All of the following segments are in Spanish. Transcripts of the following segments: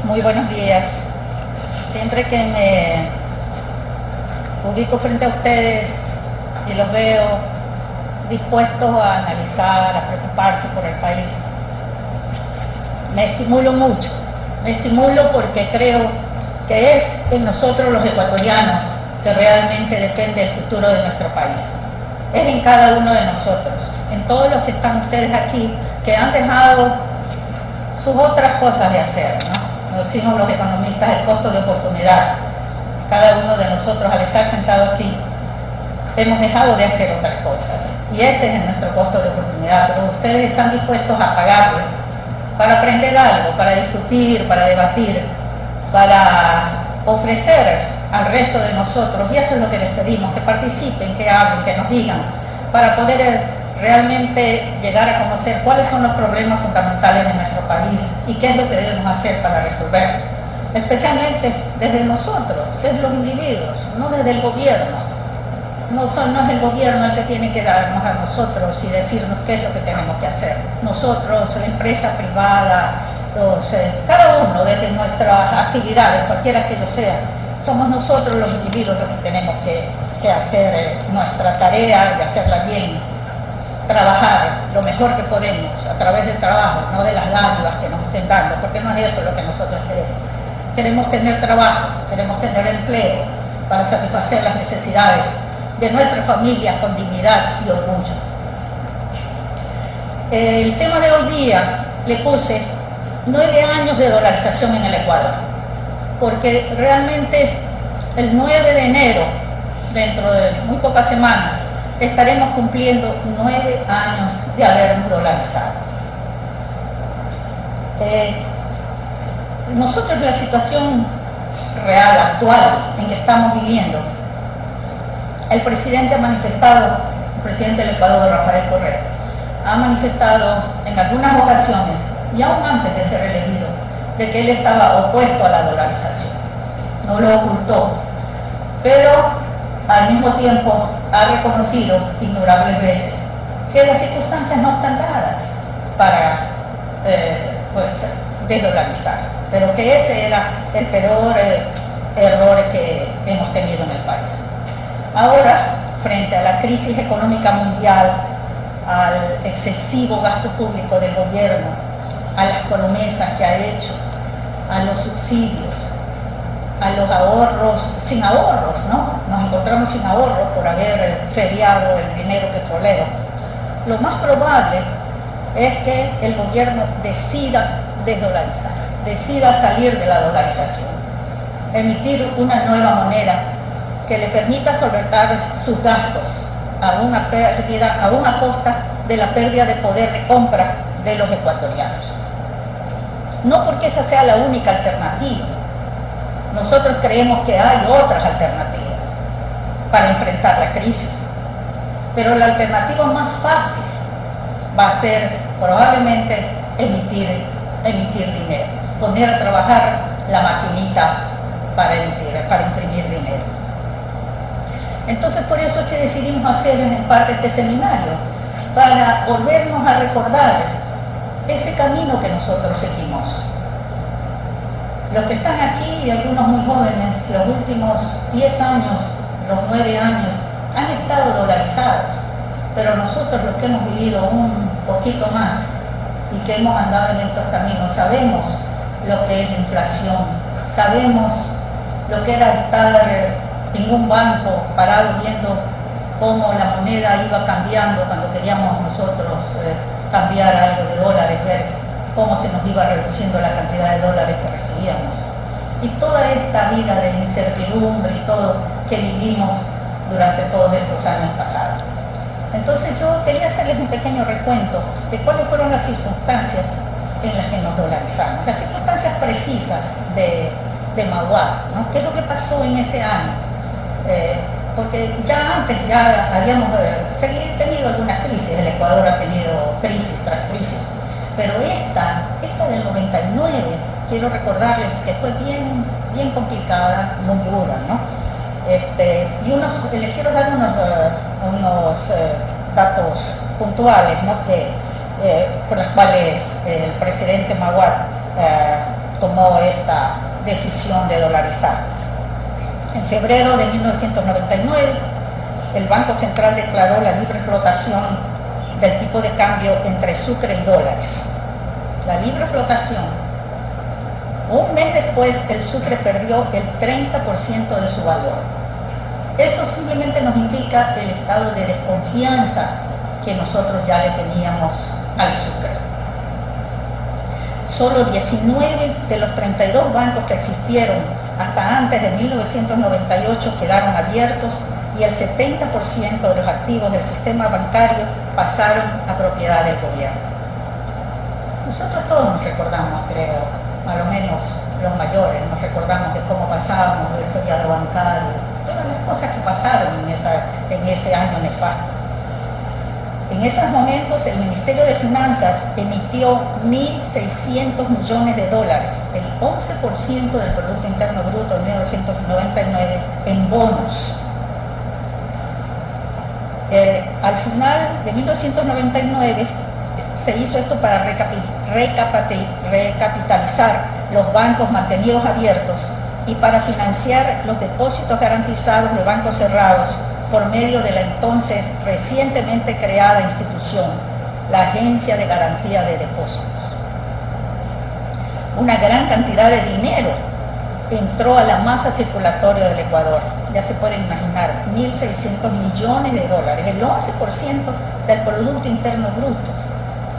Muy buenos días. Siempre que me ubico frente a ustedes y los veo dispuestos a analizar, a preocuparse por el país, me estimulo mucho. Me estimulo porque creo que es en nosotros los ecuatorianos que realmente depende el futuro de nuestro país. Es en cada uno de nosotros, en todos los que están ustedes aquí, que han dejado sus otras cosas de hacer, ¿no? Nos decimos los economistas el costo de oportunidad. Cada uno de nosotros, al estar sentado aquí, hemos dejado de hacer otras cosas. Y ese es nuestro costo de oportunidad, pero ustedes están dispuestos a pagarlo para aprender algo, para discutir, para debatir, para ofrecer al resto de nosotros, y eso es lo que les pedimos, que participen, que hablen, que nos digan, para poder realmente llegar a conocer cuáles son los problemas fundamentales de nuestro país y qué es lo que debemos hacer para resolverlos, especialmente desde nosotros, desde los individuos, no desde el gobierno. No es el gobierno el que tiene que darnos a nosotros y decirnos qué es lo que tenemos que hacer. Nosotros, la empresa privada, cada uno desde nuestras actividades, cualquiera que ello sea, somos nosotros los individuos los que tenemos que hacer nuestra tarea y hacerla bien, trabajar lo mejor que podemos a través del trabajo, no de las dádivas que nos estén dando, porque no es eso lo que nosotros queremos. Queremos tener trabajo, queremos tener empleo para satisfacer las necesidades de nuestras familias con dignidad y orgullo. El tema de hoy día le puse 9 años de dolarización en el Ecuador, porque realmente el 9 de enero, dentro de muy pocas semanas, estaremos cumpliendo 9 años de habernos dolarizado. Nosotros, la situación real, actual, en que estamos viviendo, el presidente ha manifestado, el presidente del Ecuador, Rafael Correa, ha manifestado en algunas ocasiones, y aún antes de ser elegido, de que él estaba opuesto a la dolarización. No lo ocultó, pero al mismo tiempo ha reconocido innumerables veces que las circunstancias no están dadas para desdolarizar, pero que ese era el peor error que hemos tenido en el país. Ahora, frente a la crisis económica mundial, al excesivo gasto público del gobierno, a las promesas que ha hecho, a los subsidios, a los ahorros, sin ahorros, ¿no? Nos encontramos sin ahorros por haber feriado el dinero petrolero. Lo más probable es que el gobierno decida desdolarizar, decida salir de la dolarización, emitir una nueva moneda que le permita solventar sus gastos a una costa de la pérdida de poder de compra de los ecuatorianos. No porque esa sea la única alternativa. Nosotros creemos que hay otras alternativas para enfrentar la crisis, pero la alternativa más fácil va a ser probablemente emitir dinero, poner a trabajar la maquinita para imprimir dinero. Entonces, por eso es que decidimos hacer en parte este seminario, para volvernos a recordar ese camino que nosotros seguimos. Los que están aquí, y algunos muy jóvenes, los últimos 10 años, los 9 años, han estado dolarizados, pero nosotros los que hemos vivido un poquito más y que hemos andado en estos caminos, sabemos lo que es la inflación, sabemos lo que era estar en un banco parado viendo cómo la moneda iba cambiando cuando queríamos nosotros cambiar algo de dólares, ver cómo se nos iba reduciendo la cantidad de dólares que recibíamos. Y toda esta vida de incertidumbre y todo que vivimos durante todos estos años pasados. Entonces yo quería hacerles un pequeño recuento de cuáles fueron las circunstancias en las que nos dolarizamos, las circunstancias precisas de Maguad, ¿no? ¿Qué es lo que pasó en ese año? Porque ya antes habíamos tenido algunas crisis, el Ecuador ha tenido crisis tras crisis, pero esta del 99, quiero recordarles que fue bien complicada, muy dura, ¿no? Y les quiero dar unos datos puntuales, ¿no? Por los cuales el presidente Maguad tomó esta decisión de dolarizar. En febrero de 1999, el Banco Central declaró la libre flotación del tipo de cambio entre sucre y dólares. La libre flotación. Un mes después, el sucre perdió el 30% de su valor. Eso simplemente nos indica el estado de desconfianza que nosotros ya le teníamos al sucre. Solo 19 de los 32 bancos que existieron hasta antes de 1998 quedaron abiertos y el 70% de los activos del sistema bancario pasaron a propiedad del gobierno. Nosotros todos nos recordamos, creo, a lo menos los mayores, nos recordamos de cómo pasábamos el feriado bancario, todas las cosas que pasaron en ese año nefasto. En esos momentos el Ministerio de Finanzas emitió 1.600 millones de dólares, el 11% del Producto Interno Bruto en 1999, en bonos. Al final de 1999 se hizo esto para recapitalizar los bancos mantenidos abiertos y para financiar los depósitos garantizados de bancos cerrados por medio de la entonces recientemente creada institución, la Agencia de Garantía de Depósitos. Una gran cantidad de dinero entró a la masa circulatoria del Ecuador. Ya se pueden imaginar, 1.600 millones de dólares, el 11% del Producto Interno Bruto.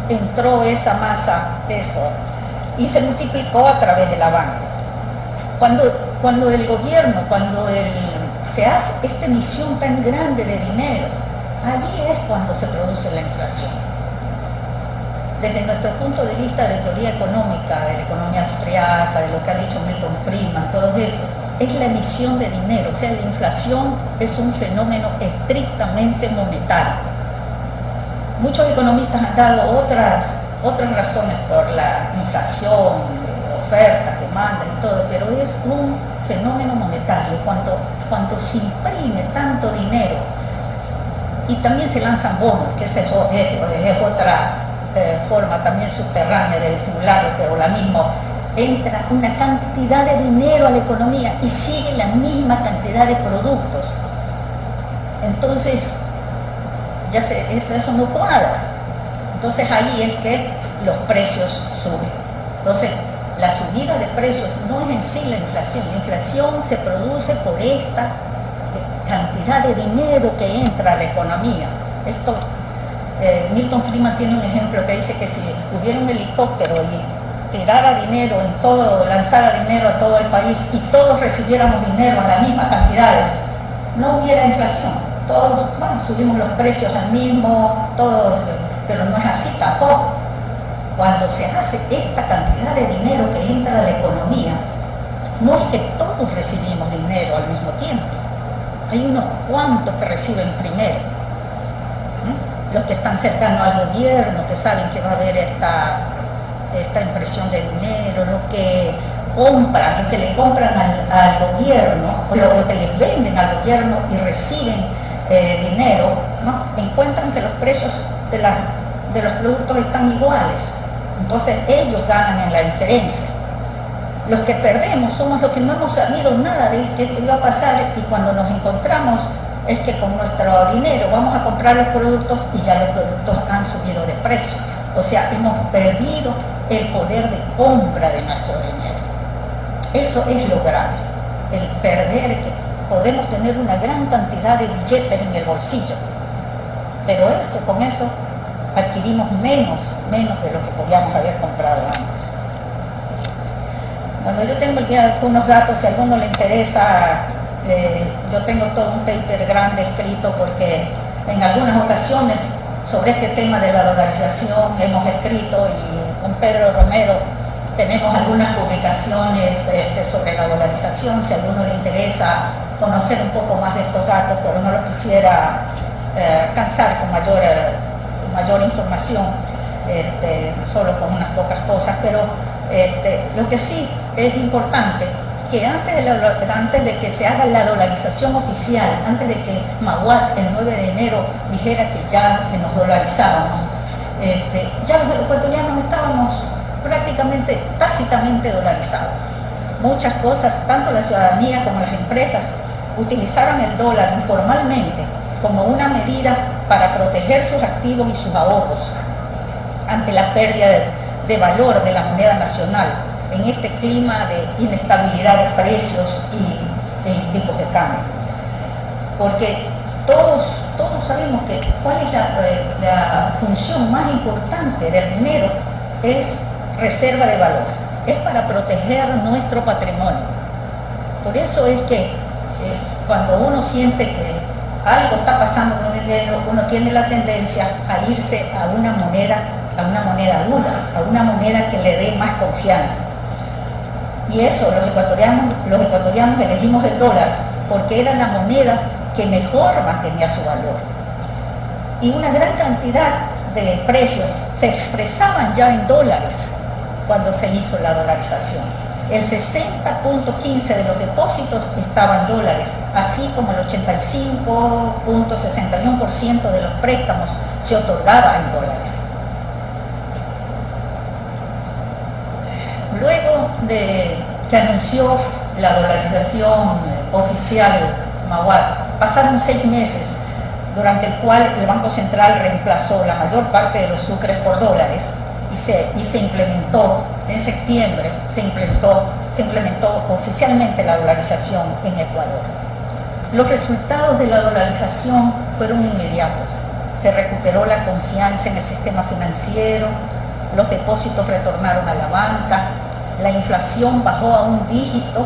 Entró esa masa, y se multiplicó a través de la banca. Cuando el gobierno, se hace esta emisión tan grande de dinero, allí es cuando se produce la inflación. Desde nuestro punto de vista de teoría económica, de la economía austriaca, de lo que ha dicho Milton Friedman, todo eso, es la emisión de dinero. O sea, la inflación es un fenómeno estrictamente monetario. Muchos economistas han dado otras razones por la inflación, ofertas, demandas y todo, pero es un fenómeno monetario. Cuando se imprime tanto dinero y también se lanzan bonos, que es otra forma también subterránea de disimularlo, pero la misma, entra una cantidad de dinero a la economía y sigue la misma cantidad de productos. Entonces, eso no cuadra. Entonces ahí es que los precios suben. Entonces, la subida de precios no es en sí la inflación se produce por esta cantidad de dinero que entra a la economía. Milton Friedman tiene un ejemplo que dice que si hubiera un helicóptero y tirara dinero lanzara dinero a todo el país y todos recibiéramos dinero en las mismas cantidades, no hubiera inflación. Todos, subimos los precios al mismo, pero no es así tampoco. Cuando se hace esta cantidad de dinero que entra a la economía, no es que todos recibimos dinero al mismo tiempo. Hay unos cuantos que reciben primero. Los que están cercanos al gobierno, que saben que va a haber esta impresión de dinero, los que le compran al gobierno, o los que les venden al gobierno y reciben dinero, ¿no? Encuentran que los precios de los productos están iguales. Entonces ellos ganan en la diferencia. Los que perdemos somos los que no hemos sabido nada de que esto iba a pasar, y cuando nos encontramos es que con nuestro dinero vamos a comprar los productos y ya los productos han subido de precio. O sea, hemos perdido el poder de compra de nuestro dinero. Eso es lo grave, el perder, que podemos tener una gran cantidad de billetes en el bolsillo, pero con eso adquirimos menos de lo que podíamos haber comprado antes. Bueno, yo tengo aquí algunos datos, si a alguno le interesa, yo tengo todo un paper grande escrito, porque en algunas ocasiones sobre este tema de la dolarización hemos escrito, y con Pedro Romero tenemos algunas publicaciones sobre la dolarización. Si a alguno le interesa conocer un poco más de estos datos, pero no lo quisiera cansar con mayor información, solo con unas pocas cosas, pero lo que sí es importante, que antes de que se haga la dolarización oficial, antes de que Maguad el 9 de enero dijera que nos dolarizábamos, ya los ecuatorianos estábamos prácticamente, tácitamente dolarizados. Muchas cosas, tanto la ciudadanía como las empresas, utilizaron el dólar informalmente como una medida para proteger sus activos y sus ahorros ante la pérdida de valor de la moneda nacional en este clima de inestabilidad de precios y tipos de cambio. Porque todos sabemos que cuál es la función más importante del dinero, es reserva de valor, es para proteger nuestro patrimonio. Por eso es que cuando uno siente que algo está pasando con el dinero, uno tiene la tendencia a irse a una moneda dura, a una moneda que le dé más confianza. Y eso, los ecuatorianos elegimos el dólar porque era la moneda que mejor mantenía su valor. Y una gran cantidad de precios se expresaban ya en dólares cuando se hizo la dolarización. El 60.15% de los depósitos estaban en dólares, así como el 85.61% de los préstamos se otorgaba en dólares. Luego de que anunció la dolarización oficial Mauad, pasaron 6 meses, durante el cual el Banco Central reemplazó la mayor parte de los sucres por dólares y se implementó, en septiembre, se implementó oficialmente la dolarización en Ecuador. Los resultados de la dolarización fueron inmediatos. Se recuperó la confianza en el sistema financiero, los depósitos retornaron a la banca, la inflación bajó a un dígito,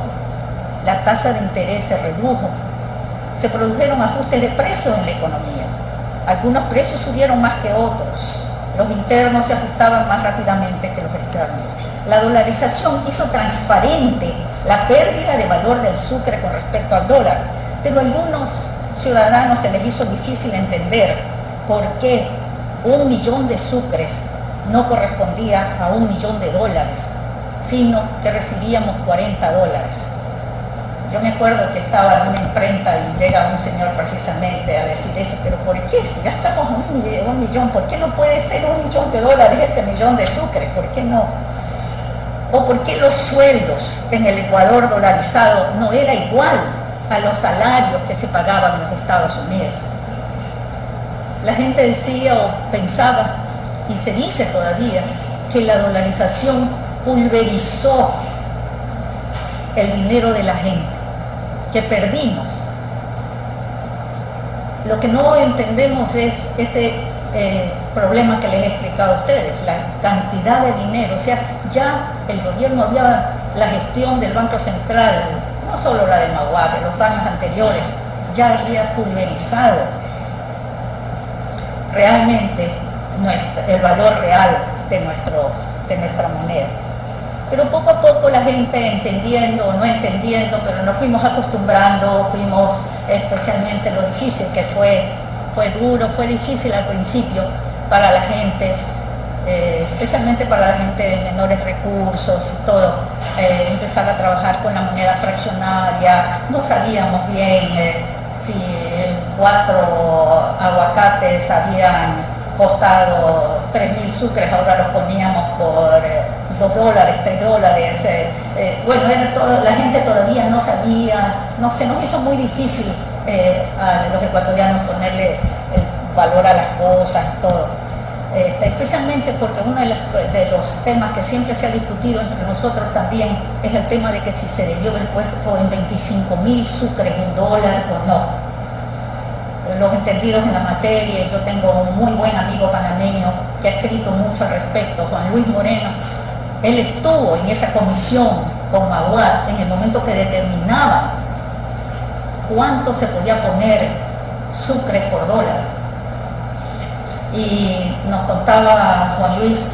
la tasa de interés se redujo, se produjeron ajustes de precios en la economía. Algunos precios subieron más que otros, los internos se ajustaban más rápidamente que los externos. La dolarización hizo transparente la pérdida de valor del sucre con respecto al dólar, pero a algunos ciudadanos se les hizo difícil entender por qué 1 millón de sucres no correspondía a 1 millón de dólares, sino que recibíamos $40. Yo me acuerdo que estaba en una imprenta y llega un señor precisamente a decir eso, pero ¿por qué? Si ya estamos a 1 millón, ¿por qué no puede ser $1 millón este millón de sucres? ¿Por qué no? ¿O por qué los sueldos en el Ecuador dolarizado no era igual a los salarios que se pagaban en los Estados Unidos? La gente decía o pensaba, y se dice todavía, que la dolarización pulverizó el dinero de la gente, que perdimos. Lo que no entendemos es ese problema que les he explicado a ustedes, la cantidad de dinero. O sea, ya el gobierno había, la gestión del Banco Central, no solo la de Mauad, en los años anteriores, ya había pulverizado realmente el valor real de nuestra moneda. Pero poco a poco la gente entendiendo o no entendiendo, pero nos fuimos acostumbrando, especialmente lo difícil que fue duro, fue difícil al principio para la gente, especialmente para la gente de menores recursos y todo, empezar a trabajar con la moneda fraccionaria. No sabíamos bien si 4 aguacates habían costado 3.000 sucres, ahora los poníamos por $2, $3. Bueno, la gente todavía no sabía, se nos hizo muy difícil a los ecuatorianos ponerle el valor a las cosas, todo. Especialmente porque uno de los temas que siempre se ha discutido entre nosotros también es el tema de que si se debió haber puesto en 25.000 sucres $1 o no. Los entendidos en la materia, y yo tengo un muy buen amigo panameño que ha escrito mucho al respecto, Juan Luis Moreno. Él estuvo en esa comisión con Mauad en el momento que determinaba cuánto se podía poner sucres por dólar. Y nos contaba Juan Luis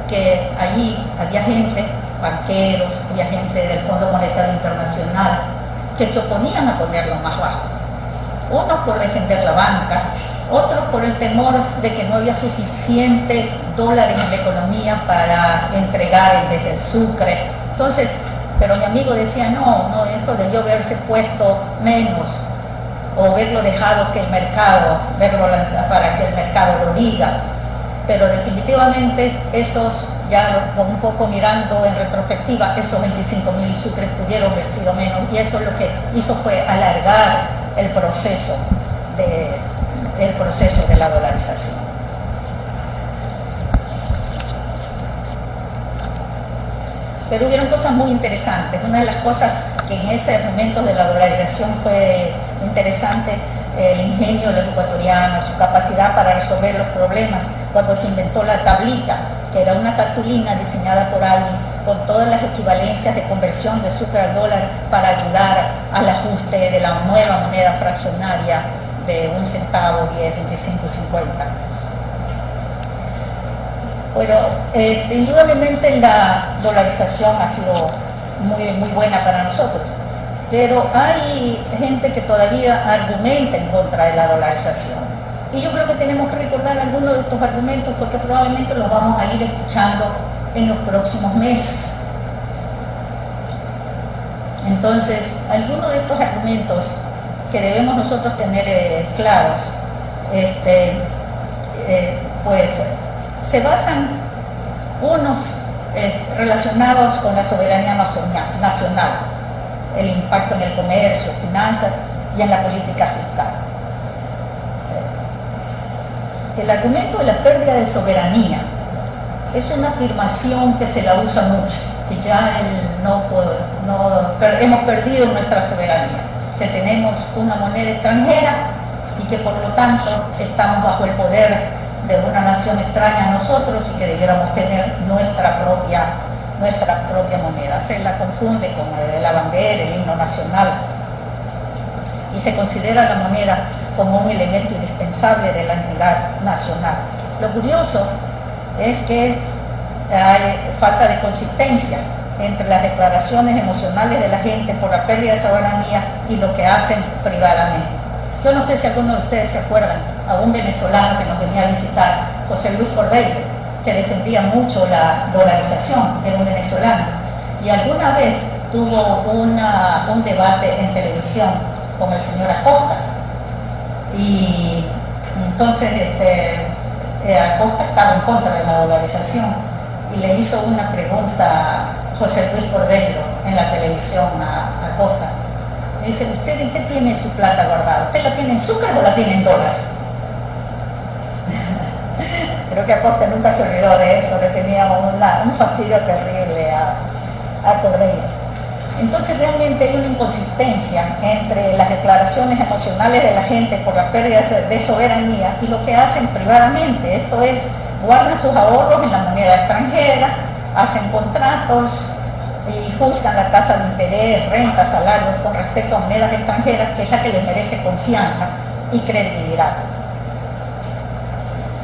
que allí había gente, banqueros, había gente del Fondo Monetario Internacional, que se oponían a ponerlo más bajo. Unos por defender la banca, otros por el temor de que no había suficientes dólares en la economía para entregar en vez del sucre. Entonces, pero mi amigo decía, no, esto debió haberse puesto menos, o haberlo dejado que el mercado, verlo lanzar para que el mercado lo diga. Pero definitivamente esos ya un poco mirando en retrospectiva, esos 25.000 sucres pudieron haber sido menos, y eso lo que hizo fue alargar el proceso de la dolarización. Pero hubieron cosas muy interesantes. Una de las cosas que en ese momento de la dolarización fue interesante, el ingenio de los ecuatorianos, su capacidad para resolver los problemas, cuando se inventó la tablita, que era una cartulina diseñada por alguien con todas las equivalencias de conversión de sucre al dólar para ayudar al ajuste de la nueva moneda fraccionaria de 1 centavo, 10, 25, 50. Bueno, indudablemente la dolarización ha sido muy buena para nosotros, pero hay gente que todavía argumenta en contra de la dolarización. Y yo creo que tenemos que recordar algunos de estos argumentos porque probablemente los vamos a ir escuchando en los próximos meses. Entonces, algunos de estos argumentos que debemos nosotros tener claros, pues se basan unos relacionados con la soberanía nacional, el impacto en el comercio, finanzas y en la política fiscal. El argumento de la pérdida de soberanía es una afirmación que se la usa mucho, que ya hemos perdido nuestra soberanía, que tenemos una moneda extranjera y que por lo tanto estamos bajo el poder de una nación extraña a nosotros y que debiéramos tener nuestra propia moneda. Se la confunde con la bandera, el himno nacional, y se considera la moneda como un elemento indispensable de la entidad nacional. Lo curioso es que hay falta de consistencia entre las declaraciones emocionales de la gente por la pérdida de soberanía y lo que hacen privadamente. Yo no sé si algunos de ustedes se acuerdan a un venezolano que nos venía a visitar, José Luis Cordeiro, que defendía mucho la dolarización, de un venezolano, y alguna vez tuvo un debate en televisión con el señor Acosta, y entonces Acosta estaba en contra de la dolarización y le hizo una pregunta José Luis Cordeiro en la televisión a Acosta. Le dice: ¿usted en qué tiene su plata guardada? ¿Usted la tiene en sucre o la tiene en dólares? Creo que Acosta nunca se olvidó de eso, le tenía un fastidio terrible a Cordeiro. Entonces realmente hay una inconsistencia entre las declaraciones emocionales de la gente por la pérdida de soberanía y lo que hacen privadamente. Esto es, guardan sus ahorros en la moneda extranjera, hacen contratos y juzgan la tasa de interés, renta, salarios con respecto a monedas extranjeras, que es la que les merece confianza y credibilidad.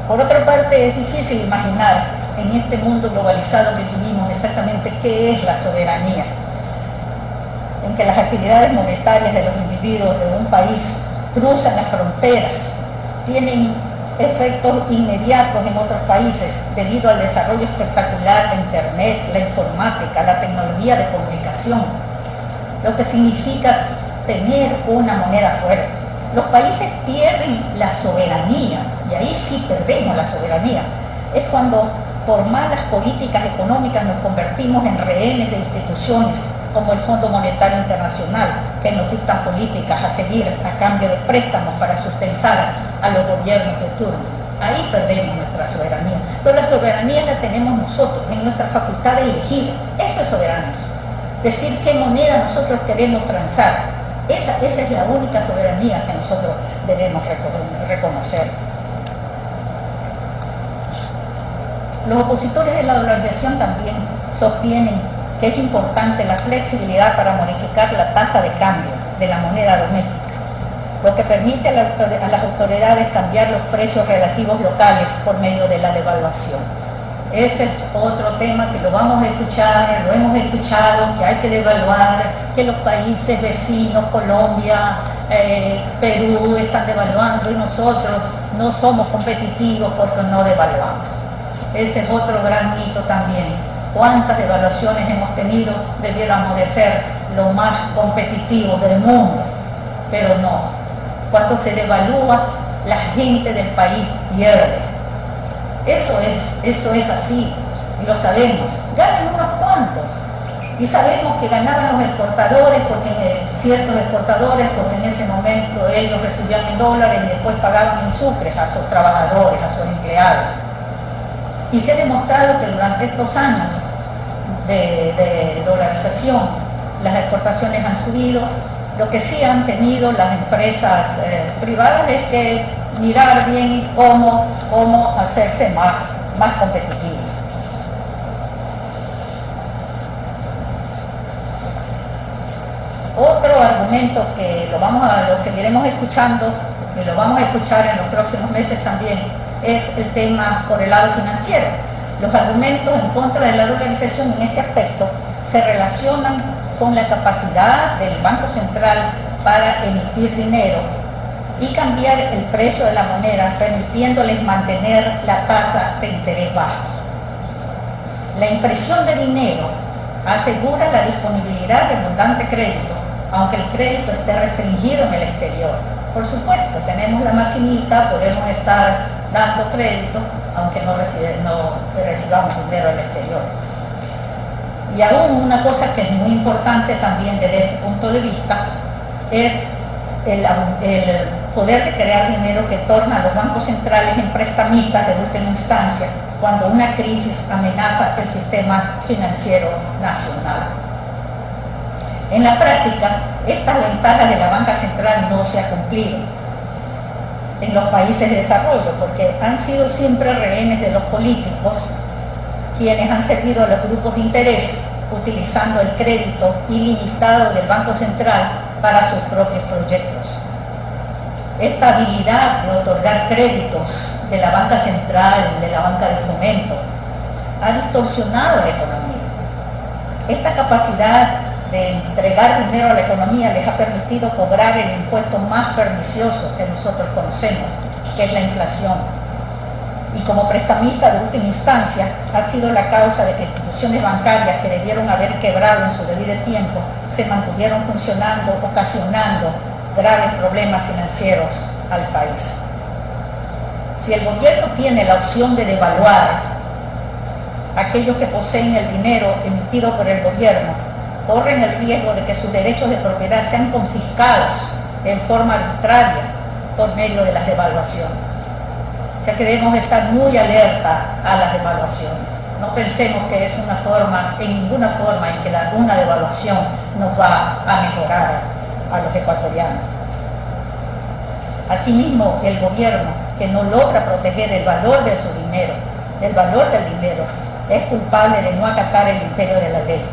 Por otra parte, es difícil imaginar en este mundo globalizado que vivimos exactamente qué es la soberanía, en que las actividades monetarias de los individuos de un país cruzan las fronteras, tienen efectos inmediatos en otros países debido al desarrollo espectacular de Internet, la informática, la tecnología de comunicación, lo que significa tener una moneda fuerte. Los países pierden la soberanía, y ahí sí perdemos la soberanía. Es cuando por malas políticas económicas nos convertimos en rehenes de instituciones como el Fondo Monetario Internacional, que nos dictan políticas a seguir a cambio de préstamos para sustentar a los gobiernos de turno. Ahí perdemos nuestra soberanía. Pero la soberanía la tenemos nosotros, en nuestra facultad de elegir. Eso es soberanía. Decir qué moneda nosotros queremos transar. Esa es la única soberanía que nosotros debemos reconocer. Los opositores de la dolarización también sostienen que es importante la flexibilidad para modificar la tasa de cambio de la moneda doméstica, lo que permite a las autoridades cambiar los precios relativos locales por medio de la devaluación. Ese es otro tema que lo vamos a escuchar, lo hemos escuchado, que hay que devaluar, que los países vecinos, Colombia, Perú, están devaluando y nosotros no somos competitivos porque no devaluamos. Ese es otro gran mito también. ¿Cuántas devaluaciones hemos tenido? Debiéramos de ser lo más competitivos del mundo, pero no. Cuando se devalúa, la gente del país pierde. Eso es así. y lo sabemos, ganan unos cuantos. Y sabemos que ganaban los exportadores, ciertos exportadores, porque en ese momento ellos recibían en dólares y después pagaban en sucres a sus trabajadores, a sus empleados. Y se ha demostrado que durante estos años de dolarización las exportaciones han subido. Lo que sí han tenido las empresas privadas es que mirar bien cómo hacerse más competitivos. Otro argumento que lo seguiremos escuchando, y lo vamos a escuchar en los próximos meses también, es el tema por el lado financiero. Los argumentos en contra de la dolarización en este aspecto se relacionan con la capacidad del Banco Central para emitir dinero y cambiar el precio de la moneda, permitiéndoles mantener la tasa de interés baja. La impresión de dinero asegura la disponibilidad de abundante crédito, aunque el crédito esté restringido en el exterior. Por supuesto, tenemos la maquinita, podemos estar dando crédito, aunque no recibamos dinero del exterior. Y aún una cosa que es muy importante también desde este punto de vista es el poder de crear dinero que torna a los bancos centrales en prestamistas de última instancia cuando una crisis amenaza el sistema financiero nacional. En la práctica, estas ventajas de la banca central no se han cumplido en los países de desarrollo, porque han sido siempre rehenes de los políticos, quienes han servido a los grupos de interés utilizando el crédito ilimitado del Banco Central para sus propios proyectos. Esta habilidad de otorgar créditos de la banca central, de la banca de fomento, ha distorsionado la economía. Esta capacidad de entregar dinero a la economía les ha permitido cobrar el impuesto más pernicioso que nosotros conocemos, que es la inflación. Y como prestamista de última instancia, ha sido la causa de que instituciones bancarias que debieron haber quebrado en su debido tiempo se mantuvieron funcionando, ocasionando graves problemas financieros al país. Si el gobierno tiene la opción de devaluar, aquellos que poseen el dinero emitido por el gobierno corren el riesgo de que sus derechos de propiedad sean confiscados en forma arbitraria por medio de las devaluaciones. O sea que debemos estar muy alerta a las devaluaciones. No pensemos que es en ninguna forma en que una devaluación nos va a mejorar a los ecuatorianos. Asimismo, el gobierno que no logra proteger el valor de su dinero, el valor del dinero, es culpable de no acatar el imperio de la ley.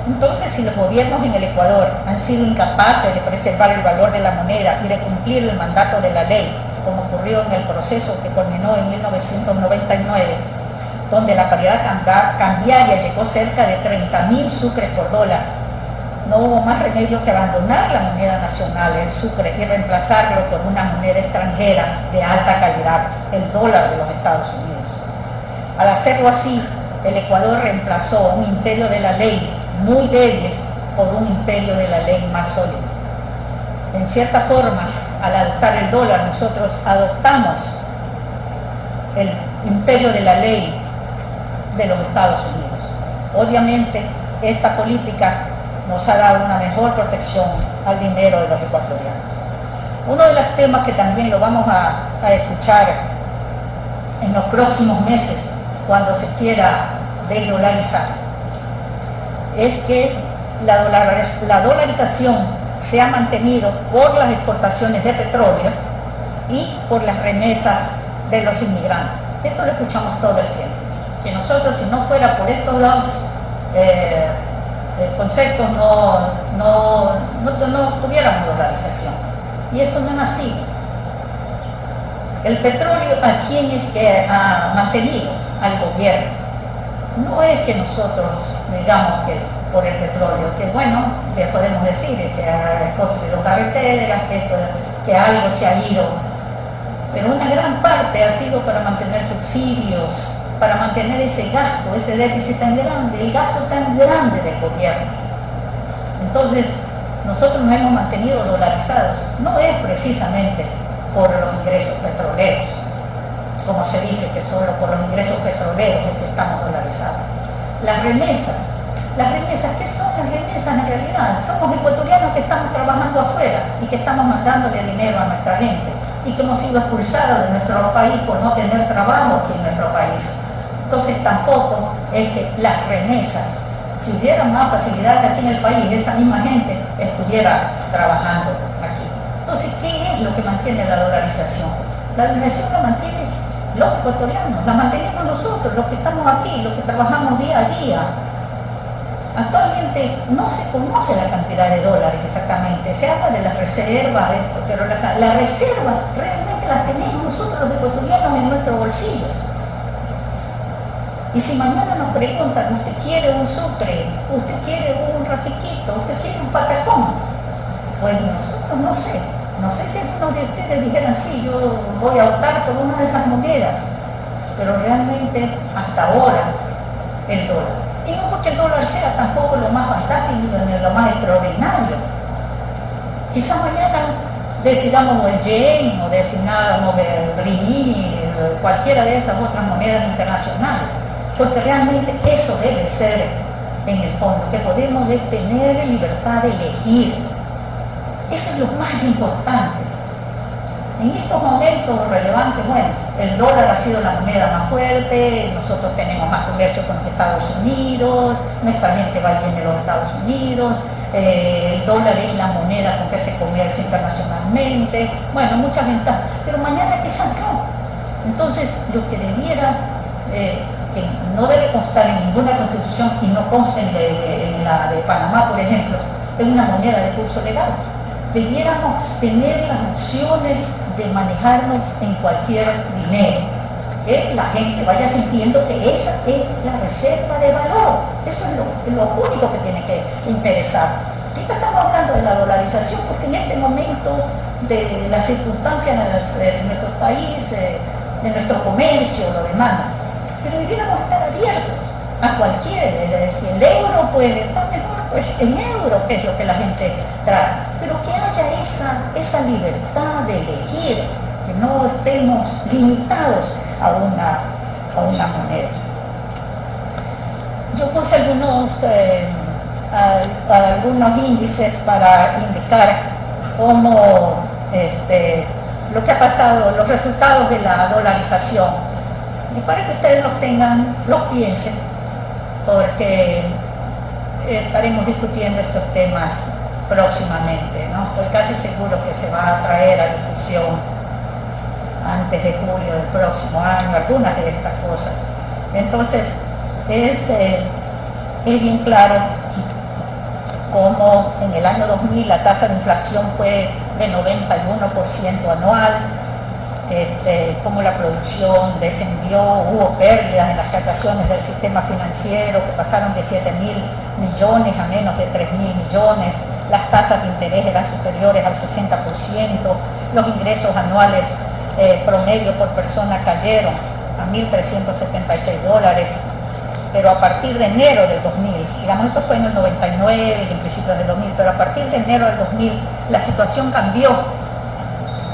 Entonces, si los gobiernos en el Ecuador han sido incapaces de preservar el valor de la moneda y de cumplir el mandato de la ley, como ocurrió en el proceso que culminó en 1999, donde la paridad cambiaria llegó cerca de 30.000 sucres por dólar, no hubo más remedio que abandonar la moneda nacional, el sucre, y reemplazarlo por una moneda extranjera de alta calidad, el dólar de los Estados Unidos. Al hacerlo así, el Ecuador reemplazó un imperio de la ley muy débil por un imperio de la ley más sólido. En cierta forma, al adoptar el dólar, nosotros adoptamos el imperio de la ley de los Estados Unidos. Obviamente, esta política nos ha dado una mejor protección al dinero de los ecuatorianos. Uno de los temas que también lo vamos a escuchar en los próximos meses, cuando se quiera desdolarizar, es que la dolarización se ha mantenido por las exportaciones de petróleo y por las remesas de los inmigrantes. Esto lo escuchamos todo el tiempo. Que nosotros, si no fuera por estos dos conceptos, no tuviéramos dolarización. Y esto no es así. El petróleo, ¿a quién es que ha mantenido? Al gobierno. No es que nosotros digamos que por el petróleo, que bueno, que podemos decir que ha construido carreteras, que algo se ha ido, pero una gran parte ha sido para mantener subsidios, para mantener ese gasto, ese déficit tan grande, el gasto tan grande del gobierno. Entonces, nosotros nos hemos mantenido dolarizados, no es precisamente por los ingresos petroleros, como se dice, que solo por los ingresos petroleros es que estamos dolarizados. Las remesas, ¿qué son las remesas en realidad? Somos ecuatorianos que estamos trabajando afuera y que estamos mandándole dinero a nuestra gente y que hemos sido expulsados de nuestro país por no tener trabajo aquí en nuestro país. Entonces tampoco es que las remesas, si hubiera más facilidades aquí en el país, esa misma gente estuviera trabajando aquí. Entonces, ¿qué es lo que mantiene la dolarización? La dolarización la mantiene los ecuatorianos, la mantenemos nosotros, los que estamos aquí, los que trabajamos día a día. Actualmente no se conoce la cantidad de dólares exactamente, se habla de las reservas, pero la reserva realmente las tenemos nosotros los ecuatorianos en nuestros bolsillos. Y si mañana nos preguntan, ¿usted quiere un sucre? ¿Usted quiere un rafiquito? ¿Usted quiere un patacón? Pues nosotros no sé si algunos de ustedes dijeran, sí, yo voy a optar por una de esas monedas, pero realmente hasta ahora el dólar. Y no porque el dólar sea tampoco lo más fantástico ni lo más extraordinario. Quizás mañana decidamos el yen o decidamos el rimini, cualquiera de esas otras monedas internacionales, porque realmente eso debe ser en el fondo, que podemos tener libertad de elegir. Eso es lo más importante. En estos momentos relevantes, bueno, el dólar ha sido la moneda más fuerte, nosotros tenemos más comercio con los Estados Unidos, nuestra gente va y viene a los Estados Unidos, el dólar es la moneda con que se comercia internacionalmente, bueno, muchas ventajas, pero mañana quizás no. Entonces, lo que debiera, que no debe constar en ninguna constitución y no consta en la de Panamá, por ejemplo, es una moneda de curso legal. Debiéramos tener las opciones de manejarnos en cualquier dinero, que la gente vaya sintiendo que esa es la reserva de valor. Eso es lo único que tiene que interesar. Ahorita estamos hablando de la dolarización porque en este momento de las circunstancias de nuestro país, de nuestro comercio, lo demanda, pero debiéramos estar abiertos a cualquiera. Si el euro puede estar mejor, pues el euro es lo que la gente trae, pero que haya esa libertad de elegir, que no estemos limitados a una moneda. Yo puse algunos índices para indicar cómo lo que ha pasado, los resultados de la dolarización, y para que ustedes los piensen, porque estaremos discutiendo estos temas próximamente, ¿no? Estoy casi seguro que se va a traer a discusión antes de julio del próximo año, algunas de estas cosas. Entonces, es bien claro cómo en el año 2000 la tasa de inflación fue de 91% anual, cómo la producción descendió, hubo pérdidas en las captaciones del sistema financiero que pasaron de 7.000 millones a menos de 3.000 millones, las tasas de interés eran superiores al 60%, los ingresos anuales promedio por persona cayeron a $1.376, pero a partir de enero del 2000, digamos esto fue en el 99 y en principios del 2000, pero a partir de enero del 2000 la situación cambió,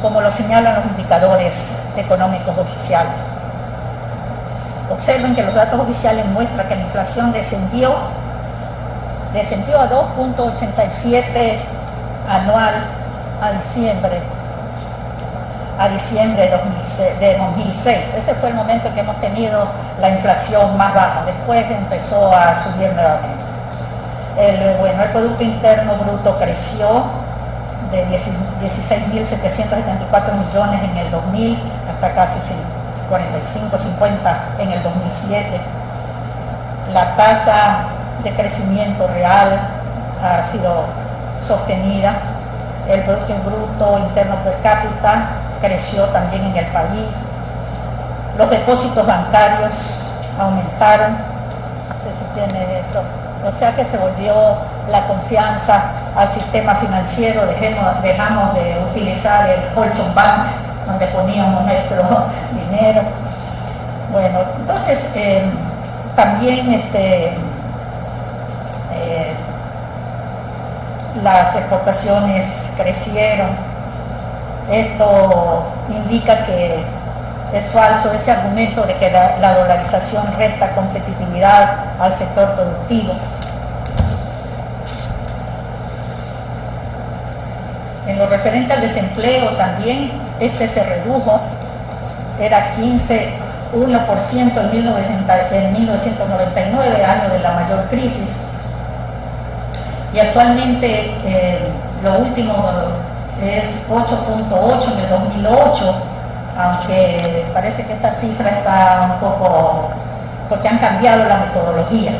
como lo señalan los indicadores económicos oficiales. Observen que los datos oficiales muestran que la inflación descendió a 2.87 anual a diciembre de 2006. Ese fue el momento en que hemos tenido la inflación más baja. Después empezó a subir nuevamente. El Producto Interno Bruto creció de 16.774 millones en el 2000 hasta casi 45, 50 en el 2007. La tasa de crecimiento real ha sido sostenida. El Producto Bruto Interno Per cápita creció también en el país. Los depósitos bancarios aumentaron. No sé si tiene esto. O sea que se volvió la confianza al sistema financiero, dejamos de utilizar el colchón bank donde poníamos nuestro dinero. Bueno, entonces también las exportaciones crecieron. Esto indica que Es falso ese argumento de que la dolarización resta competitividad al sector productivo. En lo referente al desempleo también, este se redujo, era 1% en 1999, año de la mayor crisis, y actualmente lo último es 8.8 en el 2008, aunque parece que esta cifra está un poco, porque han cambiado la metodología.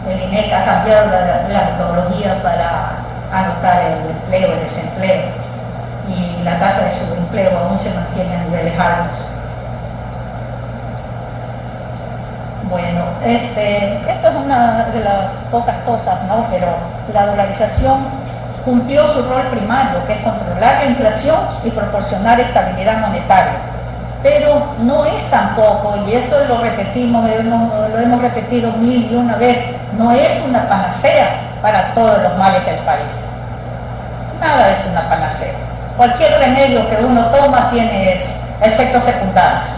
El INEC ha cambiado la metodología para anotar el empleo, el desempleo, y la tasa de subempleo aún se mantiene a niveles altos. Bueno, esto es una de las pocas cosas, ¿no? Pero la dolarización cumplió su rol primario, que es controlar la inflación y proporcionar estabilidad monetaria. Pero no es tampoco, y eso lo repetimos, lo hemos repetido 1001 veces, no es una panacea para todos los males del país. Nada es una panacea. Cualquier remedio que uno toma tiene efectos secundarios.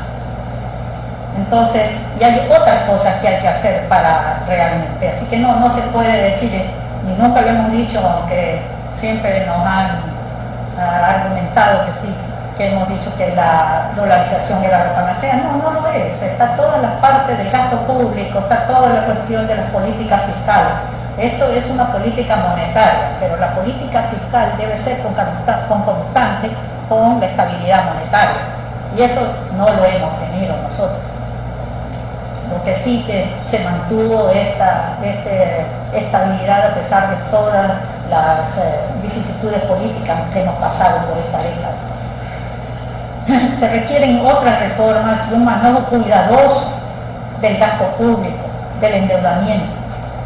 Entonces, y hay otras cosas que hay que hacer para realmente. Así que no se puede decir, ni nunca lo hemos dicho, aunque siempre nos han argumentado que sí, que hemos dicho que la dolarización era la panacea. No lo es. Está toda la parte del gasto público, está toda la cuestión de las políticas fiscales. Esto es una política monetaria, pero la política fiscal debe ser concomitante con la estabilidad monetaria. Y eso no lo hemos tenido nosotros. Lo que sí que se mantuvo esta estabilidad a pesar de todas las vicisitudes políticas que hemos pasado por esta década. Se requieren otras reformas y un manejo cuidadoso del gasto público, del endeudamiento.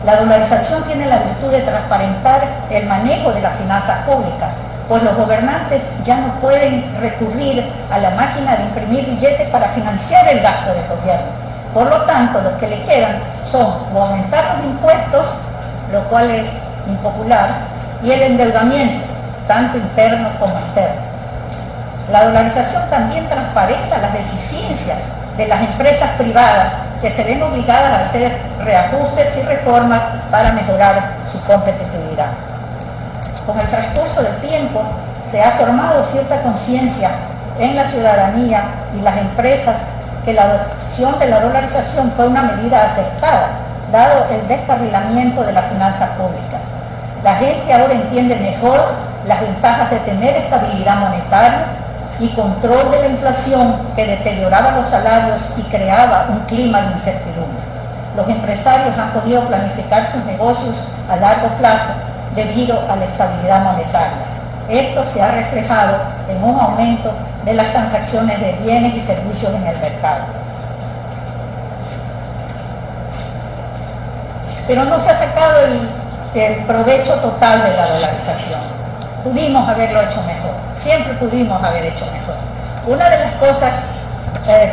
La dolarización tiene la virtud de transparentar el manejo de las finanzas públicas, pues los gobernantes ya no pueden recurrir a la máquina de imprimir billetes para financiar el gasto del gobierno. Por lo tanto, los que le quedan son o aumentar los impuestos, lo cual es impopular, y el endeudamiento, tanto interno como externo. La dolarización también transparenta las deficiencias de las empresas privadas que se ven obligadas a hacer reajustes y reformas para mejorar su competitividad. Con el transcurso del tiempo se ha formado cierta conciencia en la ciudadanía y las empresas que la adopción de la dolarización fue una medida acertada, dado el descarrilamiento de las finanzas públicas. La gente ahora entiende mejor las ventajas de tener estabilidad monetaria y control de la inflación que deterioraba los salarios y creaba un clima de incertidumbre. Los empresarios han podido planificar sus negocios a largo plazo debido a la estabilidad monetaria. Esto se ha reflejado en un aumento de las transacciones de bienes y servicios en el mercado. Pero no se ha sacado el provecho total de la dolarización. Pudimos haberlo hecho mejor, siempre pudimos haber hecho mejor. Una de las cosas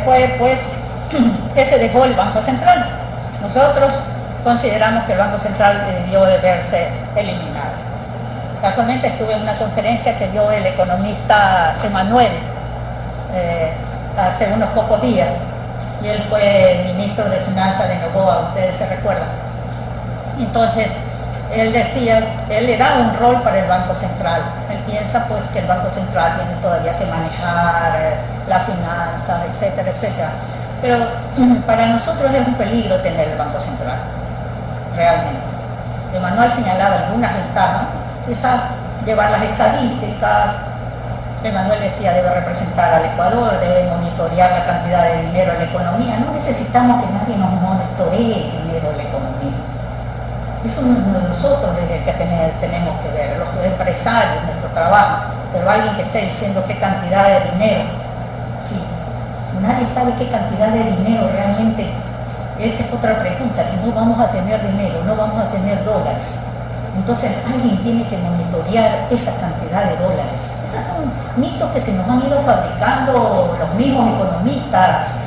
fue pues que se dejó el Banco Central. Nosotros consideramos que el Banco Central debió de verse eliminado. Casualmente estuve en una conferencia que dio el economista Emanuel hace unos pocos días, y él fue el ministro de Finanzas de Noboa, ustedes se recuerdan. Entonces, él decía, él le da un rol para el Banco Central. Él piensa pues que el Banco Central tiene todavía que manejar la finanza, etcétera, etcétera. Pero para nosotros es un peligro tener el Banco Central, realmente. Emanuel señalaba algunas ventajas, quizás llevar las estadísticas. Emanuel decía, debe representar al Ecuador, debe monitorear la cantidad de dinero en la economía. No necesitamos que nadie nos monitoree el dinero en la economía. Eso nosotros es el que tenemos que ver, los empresarios, nuestro trabajo. Pero alguien que esté diciendo qué cantidad de dinero, sí, si nadie sabe qué cantidad de dinero realmente, esa es otra pregunta, que no vamos a tener dinero, no vamos a tener dólares. Entonces alguien tiene que monitorear esa cantidad de dólares. Esos son mitos que se nos han ido fabricando los mismos economistas,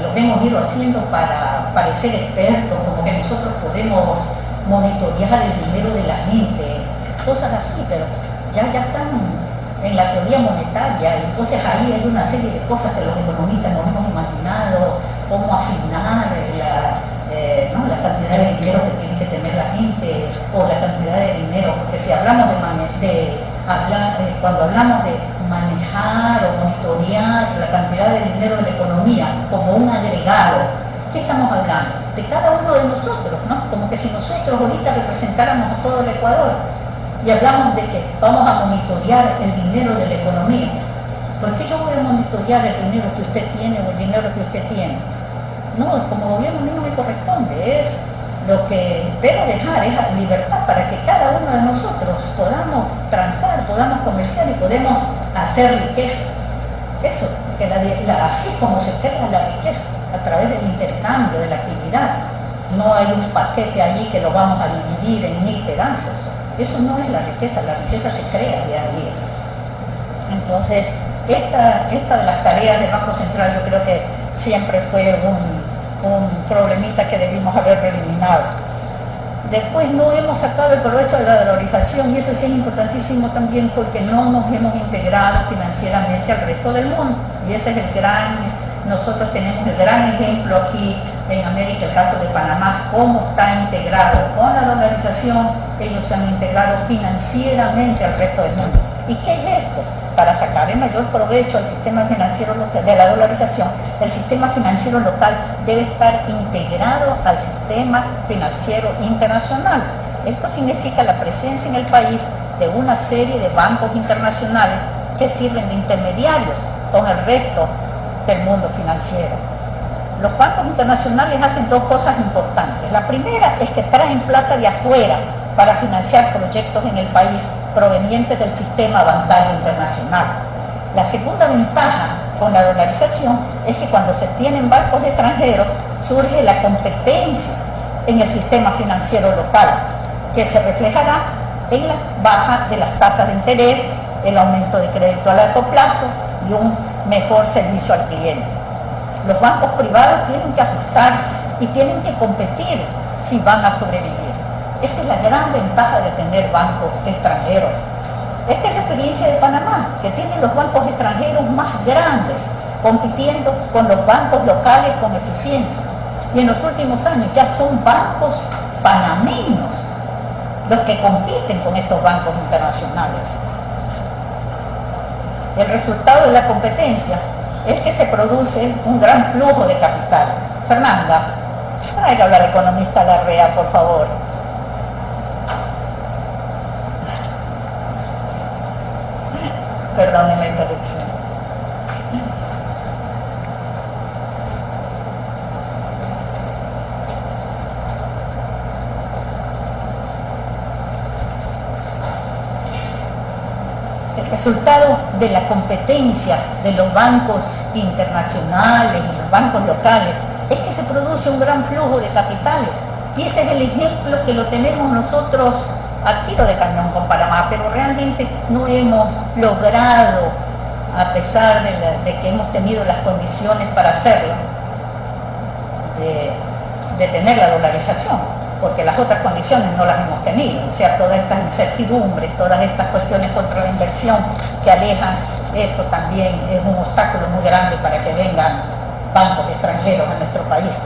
los hemos ido haciendo para parecer expertos, como que nosotros podemos monitorear el dinero de la gente, cosas así, pero ya están en la teoría monetaria, y entonces ahí hay una serie de cosas que los economistas no hemos imaginado, cómo afinar la cantidad de dinero que tiene que tener la gente, o la cantidad de dinero, porque si hablamos cuando hablamos de manejar o monitorear la cantidad de dinero en la economía como un agregado, ¿qué estamos hablando? De cada uno de nosotros, ¿no? Como que si nosotros ahorita representáramos a todo el Ecuador y hablamos de que vamos a monitorear el dinero de la economía. ¿Por qué yo voy a monitorear el dinero que usted tiene o el dinero que usted tiene? No, como gobierno a mí no me corresponde, es lo que debo dejar es libertad para que cada uno de nosotros podamos transar, podamos comerciar y podemos hacer riqueza. Eso, que así como se crea la riqueza, a través del intercambio, de la actividad. No hay un paquete allí que lo vamos a dividir en 1000 pedazos. Eso no es la riqueza se crea día a día. Entonces, esta de las tareas del Banco Central yo creo que siempre fue un problemita que debimos haber eliminado. Después no hemos sacado el provecho de la dolarización, y eso sí es importantísimo también porque no nos hemos integrado financieramente al resto del mundo, y ese es nosotros tenemos el gran ejemplo aquí en América, el caso de Panamá, cómo está integrado con la dolarización. Ellos se han integrado financieramente al resto del mundo. ¿Y qué es esto? Para sacar el mayor provecho al sistema financiero local, de la dolarización, el sistema financiero local debe estar integrado al sistema financiero internacional. Esto significa la presencia en el país de una serie de bancos internacionales que sirven de intermediarios con el resto del mundo financiero. Los bancos internacionales hacen dos cosas importantes. La primera es que traen plata de afuera para financiar proyectos en el país provenientes del sistema bancario internacional. La segunda ventaja con la dolarización es que cuando se tienen bancos extranjeros surge la competencia en el sistema financiero local, que se reflejará en la baja de las tasas de interés, el aumento de crédito a largo plazo y un mejor servicio al cliente. Los bancos privados tienen que ajustarse y tienen que competir si van a sobrevivir. Esta es la gran ventaja de tener bancos extranjeros. Esta es la experiencia de Panamá, que tiene los bancos extranjeros más grandes, compitiendo con los bancos locales con eficiencia. Y en los últimos años ya son bancos panameños los que compiten con estos bancos internacionales. El resultado de la competencia es que se produce un gran flujo de capitales. Fernanda, traiga a hablar economista Larrea, por favor. Perdone la interrupción. El resultado de la competencia de los bancos internacionales y los bancos locales es que se produce un gran flujo de capitales. Y ese es el ejemplo que lo tenemos nosotros a tiro de cañón con Panamá, pero realmente no hemos logrado, a pesar de que hemos tenido las condiciones para hacerlo, de tener la dolarización, porque las otras condiciones no las hemos tenido. O sea, todas estas incertidumbres, todas estas cuestiones contra la inversión que alejan, esto también es un obstáculo muy grande para que vengan bancos extranjeros a nuestro país.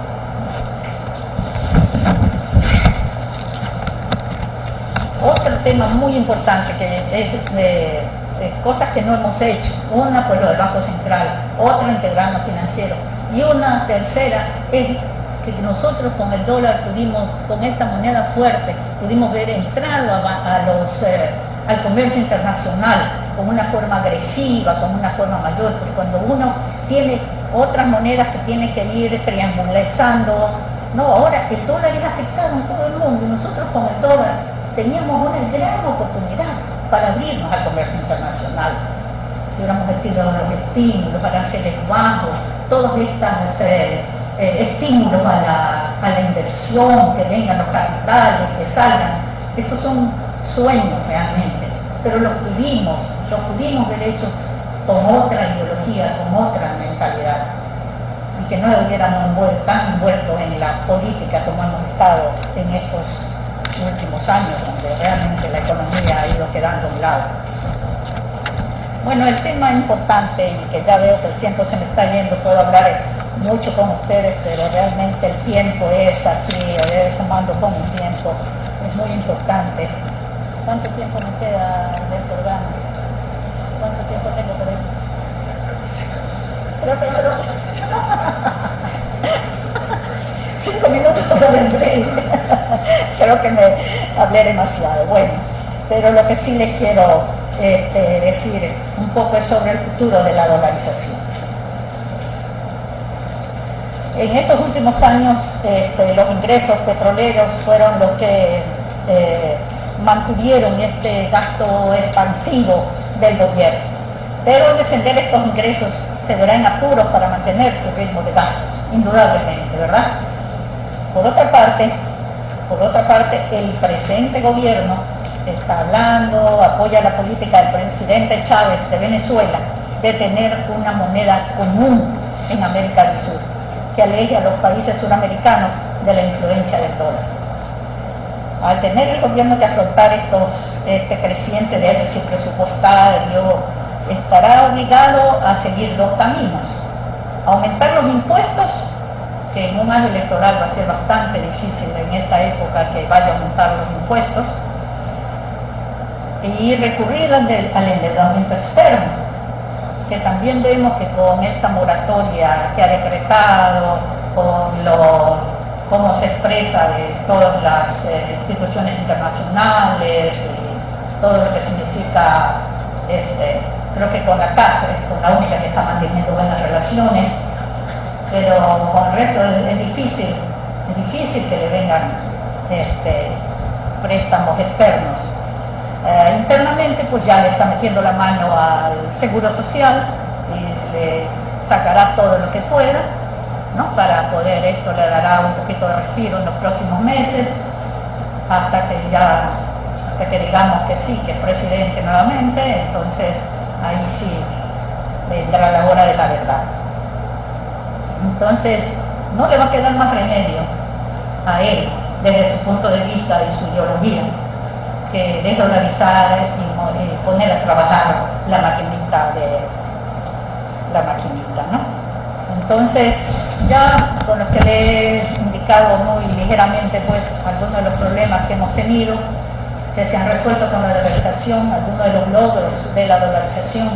Otro tema muy importante que es cosas que no hemos hecho, una pues lo del Banco Central, otra integrarnos financiero, y una tercera es que nosotros con el dólar pudimos, con esta moneda fuerte, pudimos ver entrado al comercio internacional con una forma agresiva, con una forma mayor, porque cuando uno tiene otras monedas que tiene que ir triangulando, no, ahora el dólar es aceptado en todo el mundo y nosotros con el dólar teníamos una gran oportunidad para abrirnos al comercio internacional. Si hubiéramos metido los estímulos, aranceles bajos, todos estos estímulos a la inversión, que vengan los capitales, que salgan, estos son sueños realmente, pero lo pudimos haber hecho con otra ideología, con otra mentalidad, y que no hubiéramos tan envueltos en la política como hemos estado en estos últimos años, donde realmente la economía ha ido quedando a un lado. Bueno, el tema importante, y que ya veo que el tiempo se me está yendo, puedo hablar mucho con ustedes, pero realmente el tiempo es aquí, tomando con el tiempo, es muy importante. ¿Cuánto tiempo me queda del programa? ¿Cuánto tiempo tengo por ahí? Pero 5 minutos no vendré. Creo que me hablé demasiado. Bueno, pero lo que sí les quiero decir un poco es sobre el futuro de la dolarización. En estos últimos años los ingresos petroleros fueron los que mantuvieron este gasto expansivo del gobierno. Pero al descender estos ingresos se verá en apuros para mantener su ritmo de gastos, indudablemente, ¿verdad? Por otra parte, el presente gobierno está hablando, apoya la política del presidente Chávez de Venezuela de tener una moneda común en América del Sur, que aleje a los países suramericanos de la influencia del dólar. Al tener el gobierno que afrontar este creciente déficit presupuestario, estará obligado a seguir dos caminos: aumentar los impuestos, que en un año electoral va a ser bastante difícil en esta época que vaya a aumentar los impuestos, y recurrir al endeudamiento externo, que también vemos que con esta moratoria que ha decretado, con cómo se expresa de todas las instituciones internacionales y todo lo que significa, creo que con la CAF es con la única que está manteniendo buenas relaciones, pero con el resto es difícil que le vengan préstamos externos. Internamente pues ya le está metiendo la mano al Seguro Social y le sacará todo lo que pueda, ¿no? Para poder, esto le dará un poquito de respiro en los próximos meses, hasta que digamos que sí, que es presidente nuevamente. Entonces ahí sí vendrá la hora de la verdad. Entonces no le va a quedar más remedio a él, desde su punto de vista y su ideología, que desdolarizar y poner a trabajar la maquinita, ¿no? Entonces, ya con lo que le he indicado muy ligeramente, pues, algunos de los problemas que hemos tenido, que se han resuelto con la dolarización, algunos de los logros de la dolarización,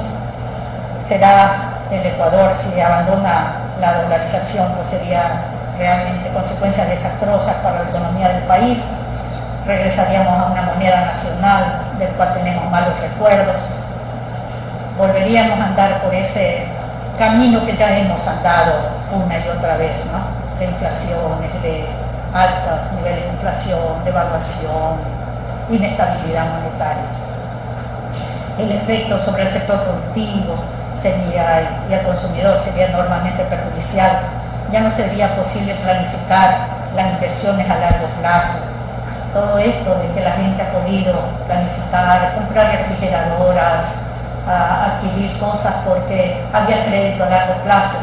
será el Ecuador, si abandona la dolarización, pues sería realmente consecuencias desastrosas para la economía del país. Regresaríamos a una moneda nacional del cual tenemos malos recuerdos. Volveríamos a andar por ese camino que ya hemos andado una y otra vez, ¿no? De inflaciones, de altos niveles de inflación, devaluación, inestabilidad monetaria. El efecto sobre el sector productivo y al consumidor sería enormemente perjudicial. Ya no sería posible planificar las inversiones a largo plazo. Todo esto de que la gente ha podido planificar, comprar refrigeradoras, adquirir cosas porque había crédito a largo plazo.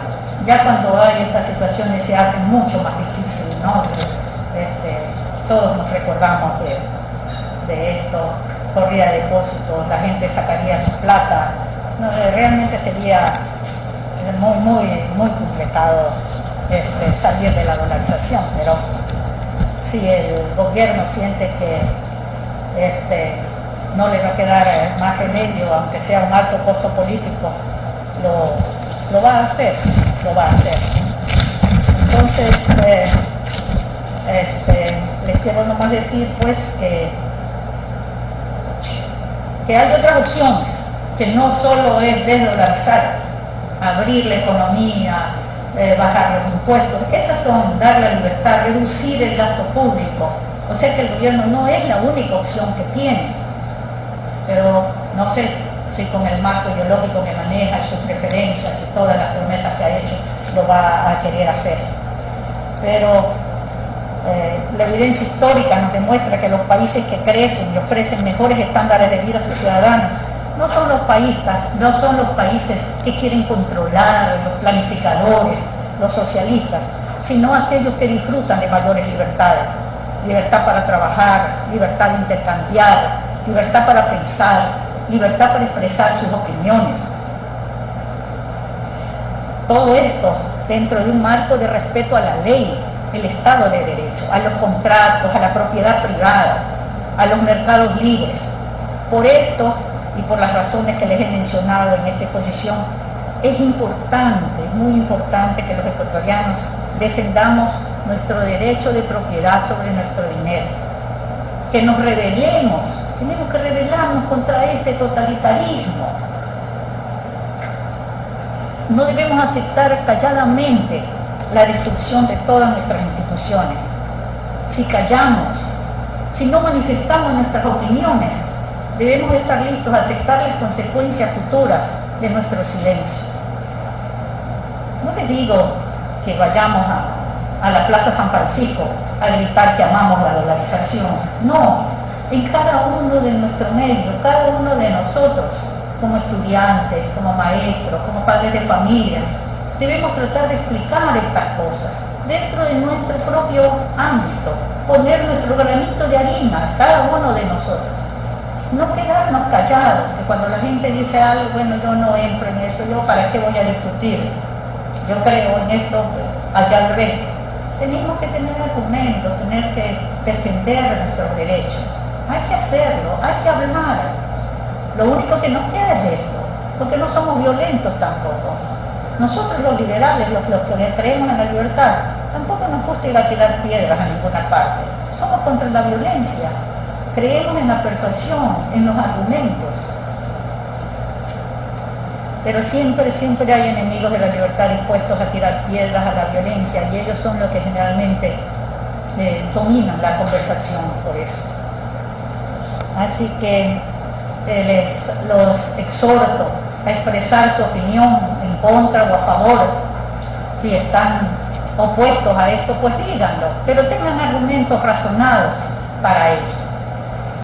Ya cuando hay estas situaciones se hace mucho más difícil, ¿no? Todos nos recordamos de esto, corrida de depósitos, la gente sacaría su plata. No, realmente sería muy complicado salir de la dolarización, pero si el gobierno siente que no le va a quedar más remedio, aunque sea un alto costo político, lo va a hacer. Entonces, les quiero nomás decir pues que hay otras opciones, que no solo es desdolarizar, abrir la economía, bajar los impuestos. Esas son dar la libertad, reducir el gasto público. O sea que el gobierno no es la única opción que tiene, pero no sé si con el marco ideológico que maneja, sus preferencias y todas las promesas que ha hecho, lo va a querer hacer. Pero la evidencia histórica nos demuestra que los países que crecen y ofrecen mejores estándares de vida a sus ciudadanos no son los países que quieren controlar, los planificadores, los socialistas, sino aquellos que disfrutan de mayores libertades. Libertad para trabajar, libertad de intercambiar, libertad para pensar, libertad para expresar sus opiniones. Todo esto dentro de un marco de respeto a la ley, el Estado de Derecho, a los contratos, a la propiedad privada, a los mercados libres. Por esto y por las razones que les he mencionado en esta exposición, es importante, muy importante que los ecuatorianos defendamos nuestro derecho de propiedad sobre nuestro dinero, que nos rebelemos, tenemos que rebelarnos contra este totalitarismo. No debemos aceptar calladamente la destrucción de todas nuestras instituciones. Si callamos, si no manifestamos nuestras opiniones, debemos estar listos a aceptar las consecuencias futuras de nuestro silencio. No les digo que vayamos a la Plaza San Francisco a gritar que amamos la dolarización. No, en cada uno de nuestro medio, cada uno de nosotros, como estudiantes, como maestros, como padres de familia, debemos tratar de explicar estas cosas dentro de nuestro propio ámbito, poner nuestro granito de harina, cada uno de nosotros. No quedarnos callados, que cuando la gente dice algo, bueno, yo no entro en eso, yo para qué voy a discutir, yo creo en esto, allá al resto. Tenemos que tener argumentos, tener que defender nuestros derechos. Hay que hacerlo, hay que hablar. Lo único que nos queda es esto, porque no somos violentos tampoco. Nosotros los liberales, los que creemos en la libertad, tampoco nos gusta ir a tirar piedras a ninguna parte. Somos contra la violencia. Creemos en la persuasión, en los argumentos. Pero siempre hay enemigos de la libertad dispuestos a tirar piedras a la violencia, y ellos son los que generalmente dominan la conversación por eso. Así que los exhorto a expresar su opinión en contra o a favor. Si están opuestos a esto, pues díganlo, pero tengan argumentos razonados para ello.